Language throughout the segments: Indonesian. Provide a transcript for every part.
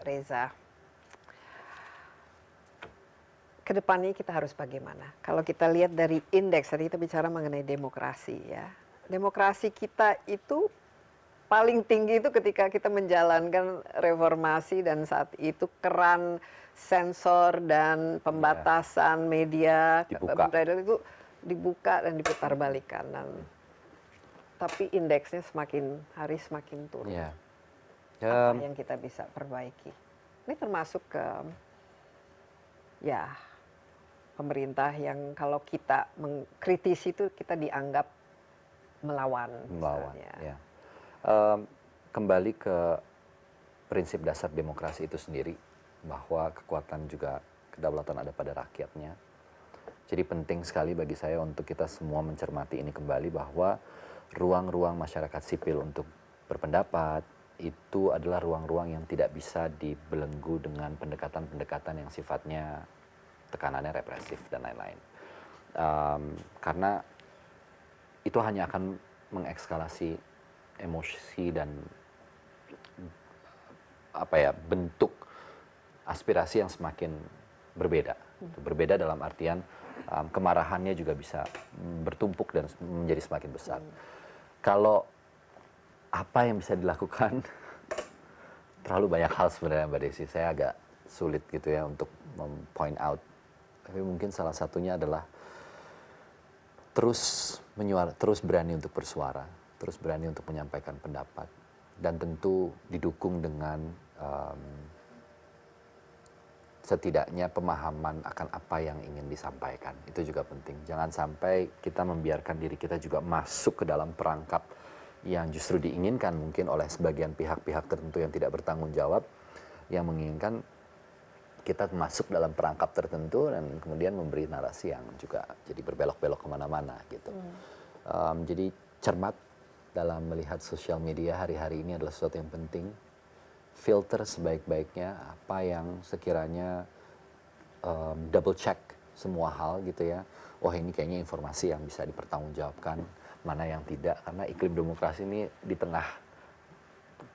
Reza, kedepannya kita harus bagaimana? Kalau kita lihat dari indeks, tadi kita bicara mengenai demokrasi ya. Demokrasi kita itu paling tinggi itu ketika kita menjalankan reformasi dan saat itu keran sensor dan Ya, pembatasan media dibuka. itu dibuka dan diputarbalikkan. Dan, tapi indeksnya semakin hari semakin turun. Ya, Apa Em, yang kita bisa perbaiki? Ini termasuk ke ya pemerintah yang kalau kita mengkritisi itu kita dianggap melawan melawan. misalnya. Ya. Em, Kembali ke prinsip dasar demokrasi itu sendiri, bahwa kekuatan juga kedaulatan ada pada rakyatnya. Jadi penting sekali bagi saya untuk kita semua mencermati ini kembali, bahwa ruang-ruang masyarakat sipil untuk berpendapat itu adalah ruang-ruang yang tidak bisa dibelenggu dengan pendekatan-pendekatan yang sifatnya tekanannya represif dan lain-lain. Karena itu hanya akan mengekskalasi emosi dan bentuk aspirasi yang semakin berbeda. Berbeda dalam artian kemarahannya juga bisa bertumpuk dan menjadi semakin besar. Kalau apa yang bisa dilakukan, terlalu banyak hal sebenarnya Mbak Desi. Saya agak sulit gitu ya untuk point out. Tapi mungkin salah satunya adalah terus berani untuk bersuara, terus berani untuk menyampaikan pendapat, dan tentu didukung dengan setidaknya pemahaman akan apa yang ingin disampaikan. Itu juga penting. Jangan sampai kita membiarkan diri kita juga masuk ke dalam perangkap yang justru diinginkan mungkin oleh sebagian pihak-pihak tertentu yang tidak bertanggung jawab, yang menginginkan kita masuk dalam perangkap tertentu dan kemudian memberi narasi yang juga jadi berbelok-belok kemana-mana gitu. Jadi cermat dalam melihat sosial media hari-hari ini adalah sesuatu yang penting. Filter sebaik-baiknya apa yang sekiranya double check semua hal gitu ya. Oh ini kayaknya informasi yang bisa dipertanggungjawabkan, mana yang tidak. Karena iklim demokrasi ini di tengah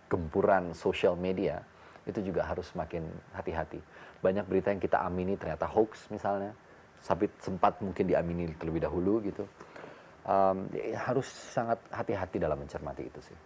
gempuran sosial media itu juga harus semakin hati-hati. Banyak berita yang kita amini ternyata hoax misalnya, sampai sempat mungkin diamini terlebih dahulu gitu. Harus sangat hati-hati dalam mencermati itu sih.